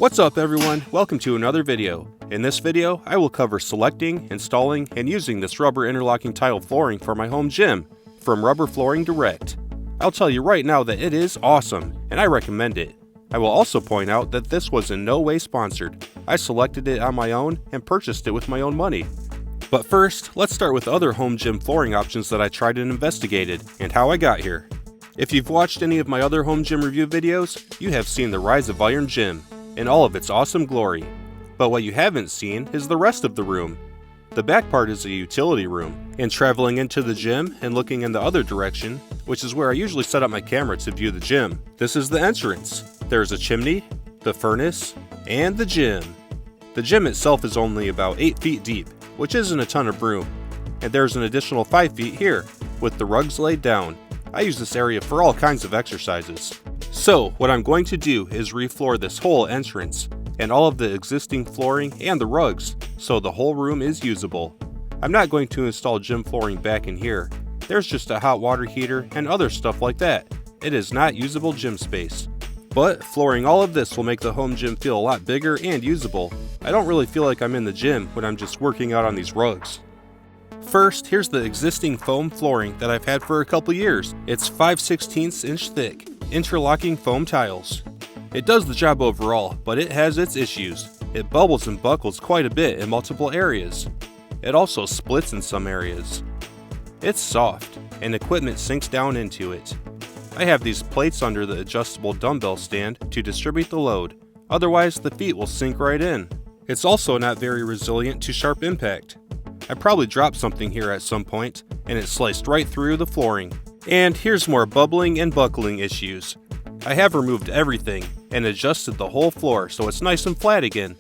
What's up everyone, welcome to another video. In this video, I will cover selecting, installing, and using this rubber interlocking tile flooring for my home gym from Rubber Flooring Direct. I'll tell you right now that it is awesome, and I recommend it. I will also point out that this was in no way sponsored. I selected it on my own and purchased it with my own money. But first, let's start with other home gym flooring options that I tried and investigated, and how I got here. If you've watched any of my other home gym review videos, you have seen the rise of Iron Gym in all of its awesome glory. But what you haven't seen is the rest of the room. The back part is a utility room, and traveling into the gym and looking in the other direction, which is where I usually set up my camera to view the gym, this is the entrance. There's a chimney, the furnace, and the gym. The gym itself is only about 8 feet deep, which isn't a ton of room, and there's an additional 5 feet here, with the rugs laid down. I use this area for all kinds of exercises. So, what I'm going to do is refloor this whole entrance, and all of the existing flooring and the rugs, so the whole room is usable. I'm not going to install gym flooring back in here. There's just a hot water heater and other stuff like that. It is not usable gym space. But flooring all of this will make the home gym feel a lot bigger and usable. I don't really feel like I'm in the gym when I'm just working out on these rugs. First, here's the existing foam flooring that I've had for a couple years. It's 5/16 inch thick, interlocking foam tiles. It does the job overall, but it has its issues. It bubbles and buckles quite a bit in multiple areas. It also splits in some areas. It's soft, and equipment sinks down into it. I have these plates under the adjustable dumbbell stand to distribute the load, otherwise the feet will sink right in. It's also not very resilient to sharp impact. I probably dropped something here at some point, and it sliced right through the flooring. And here's more bubbling and buckling issues. I have removed everything and adjusted the whole floor so it's nice and flat again,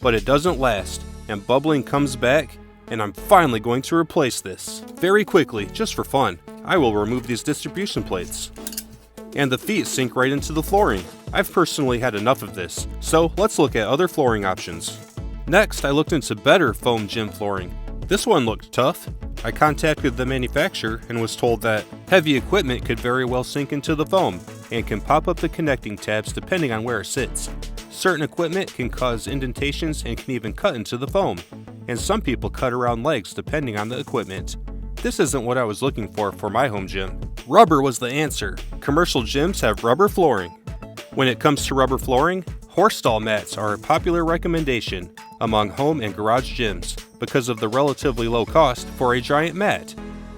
but it doesn't last, and bubbling comes back, and I'm finally going to replace this. Very quickly, just for fun, I will remove these distribution plates. And the feet sink right into the flooring. I've personally had enough of this, so let's look at other flooring options. Next, I looked into better foam gym flooring. This one looked tough. I contacted the manufacturer and was told that heavy equipment could very well sink into the foam and can pop up the connecting tabs depending on where it sits. Certain equipment can cause indentations and can even cut into the foam, and some people cut around legs depending on the equipment. This isn't what I was looking for my home gym. Rubber was the answer. Commercial gyms have rubber flooring. When it comes to rubber flooring, horse stall mats are a popular recommendation among home and garage gyms because of the relatively low cost for a giant mat.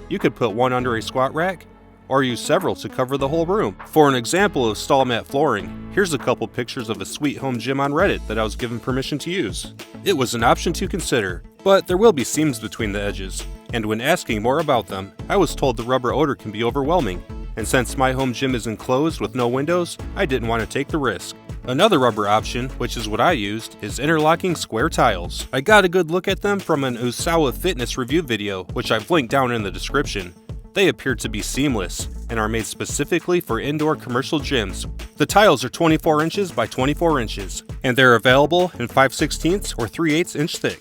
You could put one under a squat rack, or use several to cover the whole room. For an example of stall mat flooring, here's a couple pictures of a sweet home gym on Reddit that I was given permission to use. It was an option to consider, but there will be seams between the edges, and when asking more about them, I was told the rubber odor can be overwhelming, and since my home gym is enclosed with no windows, I didn't want to take the risk. Another rubber option, which is what I used, is interlocking square tiles. I got a good look at them from an USAWA fitness review video, which I've linked down in the description. They appear to be seamless and are made specifically for indoor commercial gyms. The tiles are 24 inches by 24 inches, and they're available in 5/16 or 3/8 inch thick.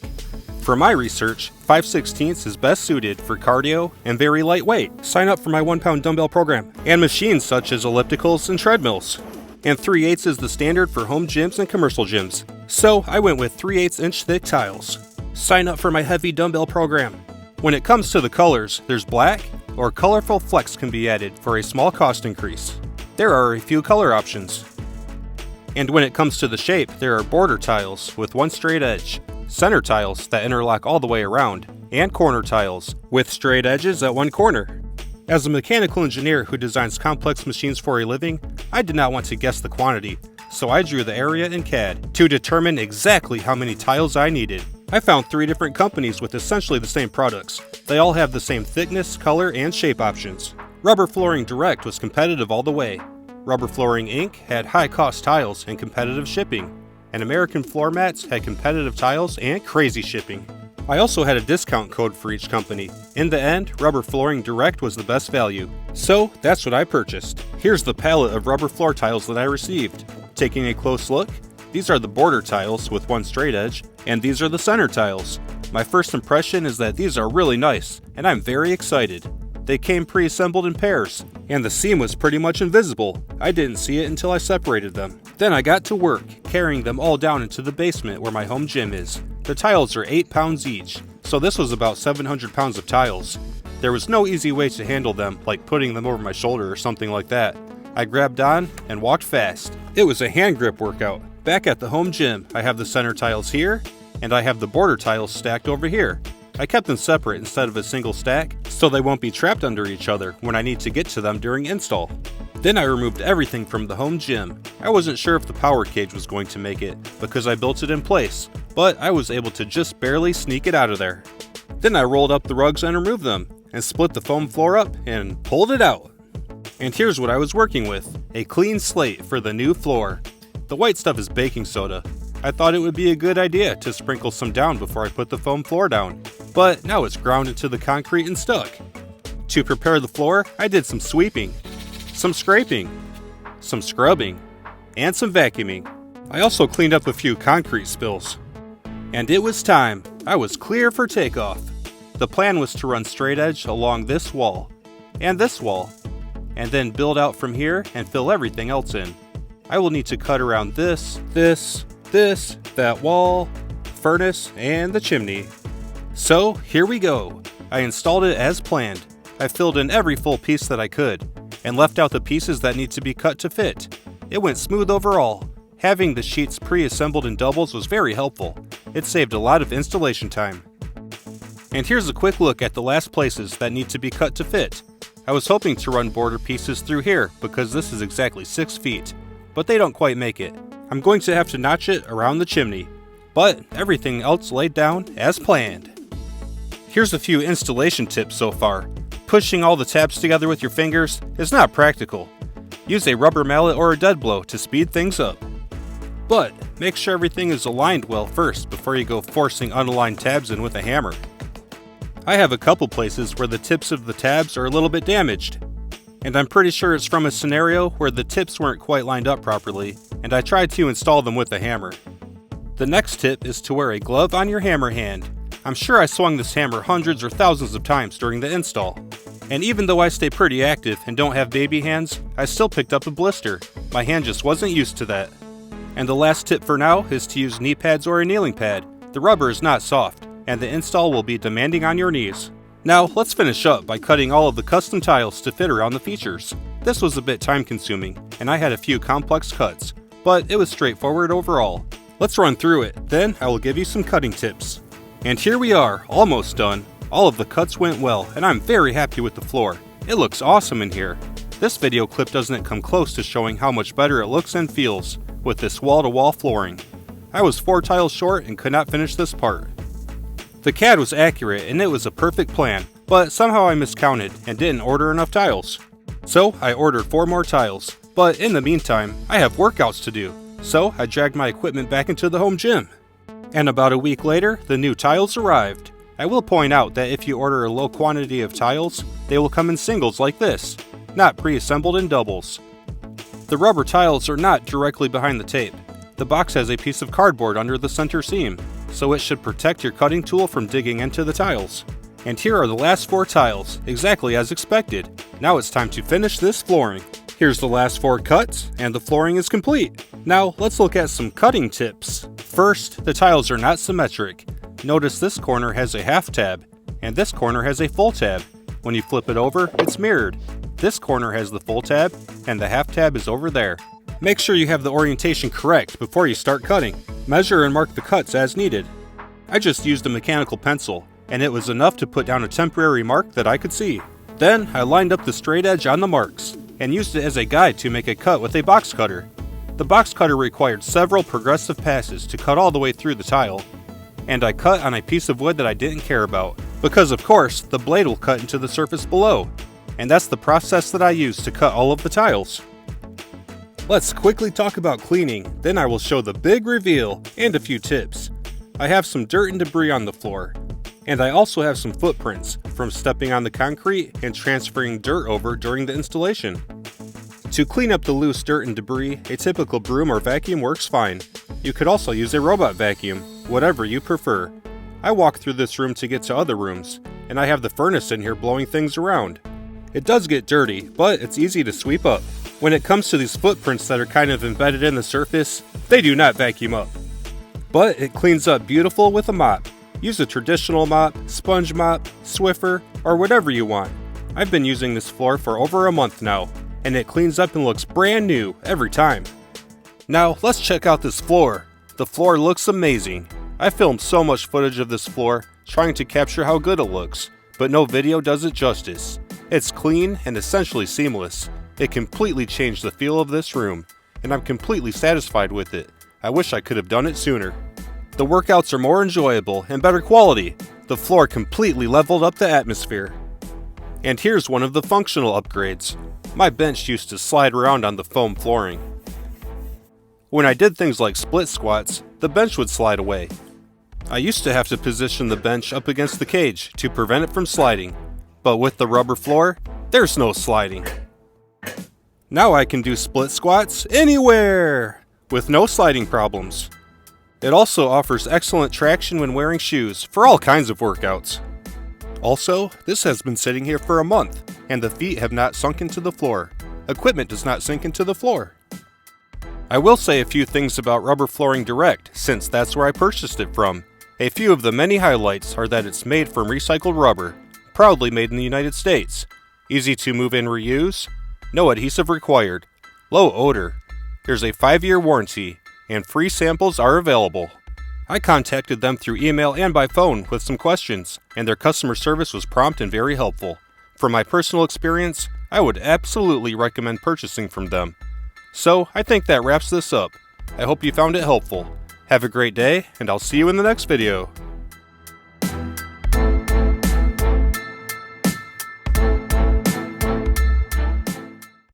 For my research, 5/16 is best suited for cardio and very lightweight. Sign up for my 1-pound dumbbell program, and machines such as ellipticals and treadmills. And 3/8 is the standard for home gyms and commercial gyms. So I went with 3/8 inch thick tiles. Sign up for my heavy dumbbell program. When it comes to the colors, there's black or colorful flecks can be added for a small cost increase. There are a few color options. And when it comes to the shape, there are border tiles with one straight edge, center tiles that interlock all the way around, and corner tiles with straight edges at one corner. As a mechanical engineer who designs complex machines for a living, I did not want to guess the quantity, so I drew the area in CAD to determine exactly how many tiles I needed. I found 3 different companies with essentially the same products. They all have the same thickness, color, and shape options. Rubber Flooring Direct was competitive all the way. Rubber Flooring Inc. had high-cost tiles and competitive shipping, and American Floor Mats had competitive tiles and crazy shipping. I also had a discount code for each company. In the end, Rubber Flooring Direct was the best value. So that's what I purchased. Here's the palette of rubber floor tiles that I received. Taking a close look, these are the border tiles with one straight edge, and these are the center tiles. My first impression is that these are really nice, and I'm very excited. They came pre-assembled in pairs, and the seam was pretty much invisible. I didn't see it until I separated them. Then I got to work, carrying them all down into the basement where my home gym is. The tiles are 8 pounds each, so this was about 700 pounds of tiles. There was no easy way to handle them, like putting them over my shoulder or something like that. I grabbed on and walked fast. It was a hand grip workout. Back at the home gym, I have the center tiles here, and I have the border tiles stacked over here. I kept them separate instead of a single stack, so they won't be trapped under each other when I need to get to them during install. Then I removed everything from the home gym. I wasn't sure if the power cage was going to make it, because I built it in place, but I was able to just barely sneak it out of there. Then I rolled up the rugs and removed them, and split the foam floor up and pulled it out. And here's what I was working with, a clean slate for the new floor. The white stuff is baking soda. I thought it would be a good idea to sprinkle some down before I put the foam floor down, but now it's ground into the concrete and stuck. To prepare the floor, I did some sweeping, some scraping, some scrubbing, and some vacuuming. I also cleaned up a few concrete spills. And it was time. I was clear for takeoff. The plan was to run straight edge along this wall, and then build out from here and fill everything else in. I will need to cut around this, that wall, furnace, and the chimney. So here we go. I installed it as planned. I filled in every full piece that I could, and left out the pieces that need to be cut to fit. It went smooth overall. Having the sheets pre-assembled in doubles was very helpful. It saved a lot of installation time. And here's a quick look at the last places that need to be cut to fit. I was hoping to run border pieces through here because this is exactly 6 feet, but they don't quite make it. I'm going to have to notch it around the chimney, but everything else laid down as planned. Here's a few installation tips so far. Pushing all the tabs together with your fingers is not practical. Use a rubber mallet or a dead blow to speed things up. But make sure everything is aligned well first before you go forcing unaligned tabs in with a hammer. I have a couple places where the tips of the tabs are a little bit damaged, and I'm pretty sure it's from a scenario where the tips weren't quite lined up properly, and I tried to install them with a hammer. The next tip is to wear a glove on your hammer hand. I'm sure I swung this hammer hundreds or thousands of times during the install, and even though I stay pretty active and don't have baby hands, I still picked up a blister. My hand just wasn't used to that. And the last tip for now is to use knee pads or a kneeling pad. The rubber is not soft, and the install will be demanding on your knees. Now, let's finish up by cutting all of the custom tiles to fit around the features. This was a bit time consuming, and I had a few complex cuts, but it was straightforward overall. Let's run through it, then I will give you some cutting tips. And here we are, almost done. All of the cuts went well, and I'm very happy with the floor. It looks awesome in here. This video clip doesn't come close to showing how much better it looks and feels with this wall-to-wall flooring. I was 4 tiles short and could not finish this part. The CAD was accurate and it was a perfect plan, but somehow I miscounted and didn't order enough tiles. So I ordered 4 more tiles, but in the meantime, I have workouts to do, so I dragged my equipment back into the home gym. And about a week later, the new tiles arrived. I will point out that if you order a low quantity of tiles, they will come in singles like this, not pre-assembled in doubles. The rubber tiles are not directly behind the tape. The box has a piece of cardboard under the center seam, so it should protect your cutting tool from digging into the tiles. And here are the last 4 tiles, exactly as expected. Now it's time to finish this flooring. Here's the last 4 cuts, and the flooring is complete. Now let's look at some cutting tips. First, the tiles are not symmetric. Notice this corner has a half tab, and this corner has a full tab. When you flip it over, it's mirrored. This corner has the full tab, and the half tab is over there. Make sure you have the orientation correct before you start cutting. Measure and mark the cuts as needed. I just used a mechanical pencil, and it was enough to put down a temporary mark that I could see. Then I lined up the straight edge on the marks, and used it as a guide to make a cut with a box cutter. The box cutter required several progressive passes to cut all the way through the tile, and I cut on a piece of wood that I didn't care about, because of course the blade will cut into the surface below, and that's the process that I used to cut all of the tiles. Let's quickly talk about cleaning, then I will show the big reveal and a few tips. I have some dirt and debris on the floor, and I also have some footprints from stepping on the concrete and transferring dirt over during the installation. To clean up the loose dirt and debris, a typical broom or vacuum works fine. You could also use a robot vacuum, whatever you prefer. I walk through this room to get to other rooms, and I have the furnace in here blowing things around. It does get dirty, but it's easy to sweep up. When it comes to these footprints that are kind of embedded in the surface, they do not vacuum up. But it cleans up beautiful with a mop. Use a traditional mop, sponge mop, Swiffer, or whatever you want. I've been using this floor for over a month now, and it cleans up and looks brand new every time. Now, let's check out this floor. The floor looks amazing. I filmed so much footage of this floor, trying to capture how good it looks, but no video does it justice. It's clean and essentially seamless. It completely changed the feel of this room, and I'm completely satisfied with it. I wish I could have done it sooner. The workouts are more enjoyable and better quality. The floor completely leveled up the atmosphere. And here's one of the functional upgrades. My bench used to slide around on the foam flooring. When I did things like split squats, the bench would slide away. I used to have to position the bench up against the cage to prevent it from sliding, but with the rubber floor, there's no sliding. Now I can do split squats anywhere with no sliding problems. It also offers excellent traction when wearing shoes for all kinds of workouts. Also, this has been sitting here for a month, and the feet have not sunk into the floor. Equipment does not sink into the floor. I will say a few things about Rubber Flooring Direct, since that's where I purchased it from. A few of the many highlights are that it's made from recycled rubber, proudly made in the United States, easy to move and reuse, no adhesive required, low odor, there's a 5-year warranty, and free samples are available. I contacted them through email and by phone with some questions, and their customer service was prompt and very helpful. From my personal experience, I would absolutely recommend purchasing from them. So, I think that wraps this up. I hope you found it helpful. Have a great day, and I'll see you in the next video.